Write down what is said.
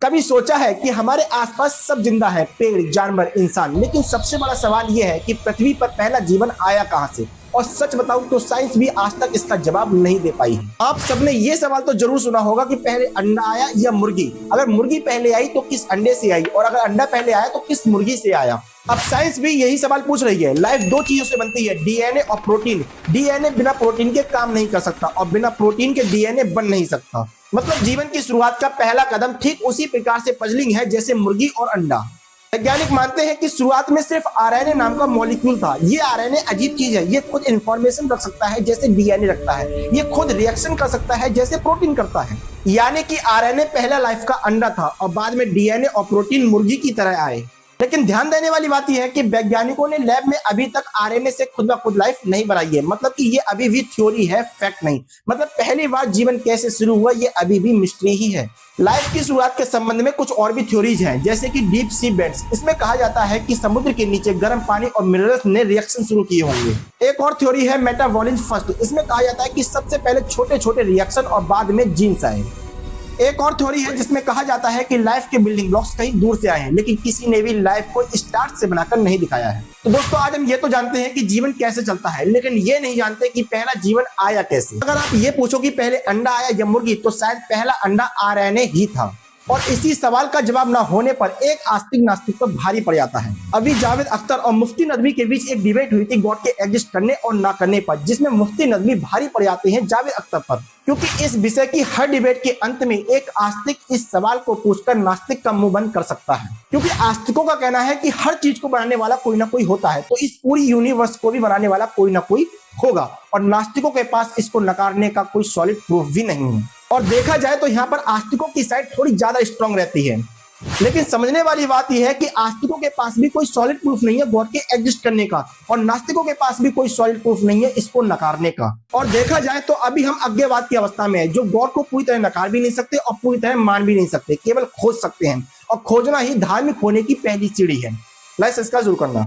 कभी सोचा है कि हमारे आसपास सब जिंदा है, पेड़, जानवर, इंसान, लेकिन सबसे बड़ा सवाल यह है कि पृथ्वी पर पहला जीवन आया कहां से। और सच बताऊं तो साइंस भी आज तक इसका जवाब नहीं दे पाई है। आप सबने ये सवाल तो जरूर सुना होगा कि पहले अंडा आया या मुर्गी। अगर मुर्गी पहले आई तो किस अंडे से आई, और अगर अंडा पहले आया तो किस मुर्गी से आया। अब साइंस भी यही सवाल पूछ रही है। लाइफ दो चीजों से बनती है, डीएनए और प्रोटीन। डीएनए बिना प्रोटीन के काम नहीं कर सकता और बिना प्रोटीन के डीएनए बन नहीं सकता। मतलब जीवन की शुरुआत का पहला कदम ठीक उसी प्रकार से पजलिंग है जैसे मुर्गी और अंडा। वैज्ञानिक मानते हैं कि शुरुआत में सिर्फ आरएनए नाम का मॉलिक्यूल था। ये आरएनए अजीब चीज है। ये खुद इंफॉर्मेशन रख सकता है जैसे डीएनए रखता है। ये खुद रिएक्शन कर सकता है जैसे प्रोटीन करता है। यानी कि आरएनए पहला लाइफ का अंडा था और बाद में डीएनए और प्रोटीन मुर्गी की तरह आए। लेकिन ध्यान देने वाली बात यह है कि वैज्ञानिकों ने लैब में अभी तक आरएनए से खुद ब खुद लाइफ नहीं बनाई है। मतलब कि ये अभी भी थ्योरी है, फैक्ट नहीं। मतलब पहली बार जीवन कैसे शुरू हुआ ये अभी भी मिस्ट्री ही है। लाइफ की शुरुआत के संबंध में कुछ और भी थ्योरीज हैं, जैसे कि डीप सी बेड्स। इसमें कहा जाता है कि समुद्र के नीचे गर्म पानी और मिनरल्स ने रिएक्शन शुरू किए होंगे। एक और थ्योरी है मेटाबॉलिज्म फर्स्ट। इसमें कहा जाता है कि सबसे पहले छोटे छोटे रिएक्शन और बाद में जीन्स आए। एक और थ्योरी है जिसमें कहा जाता है कि लाइफ के बिल्डिंग ब्लॉक्स कहीं दूर से आए हैं, लेकिन किसी ने भी लाइफ को स्टार्ट से बनाकर नहीं दिखाया है। तो दोस्तों, आज हम ये तो जानते हैं कि जीवन कैसे चलता है, लेकिन ये नहीं जानते कि पहला जीवन आया कैसे। अगर आप ये पूछो कि पहले अंडा आया या मुर्गी, तो शायद पहला अंडा आरएनए ही था। और इसी सवाल का जवाब ना होने पर एक आस्तिक नास्तिक पर भारी पड़ जाता है। अभी जावेद अख्तर और मुफ्ती नदवी के बीच एक डिबेट हुई थी गॉड के एग्जिस्ट करने और ना करने पर, जिसमें मुफ्ती नदवी भारी पड़ जाते हैं जावेद अख्तर पर। क्योंकि इस विषय की हर डिबेट के अंत में एक आस्तिक इस सवाल को पूछकर नास्तिक का मुंह बंद कर सकता है। क्योंकि आस्तिकों का कहना है कि हर चीज को बनाने वाला कोई ना कोई होता है, तो इस पूरी यूनिवर्स को भी बनाने वाला कोई ना कोई होगा। और नास्तिकों के पास इसको नकारने का कोई सॉलिड प्रूफ भी नहीं है। और देखा जाए तो यहाँ पर आस्तिकों की साइड थोड़ी ज्यादा स्ट्रांग रहती है। लेकिन समझने वाली बात यह है कि आस्तिकों के पास भी कोई सॉलिड प्रूफ नहीं है गॉड के एग्जिस्ट करने का, और नास्तिकों के पास भी कोई सॉलिड प्रूफ नहीं है इसको नकारने का। और देखा जाए तो अभी हम अज्ञेयवाद की अवस्था में है, जो गॉड को पूरी तरह नकार भी नहीं सकते और पूरी तरह मान भी नहीं सकते, केवल खोज सकते हैं। और खोजना ही धार्मिक होने की पहली सीढ़ी है। लाइक सब्सक्राइब जरूर करना।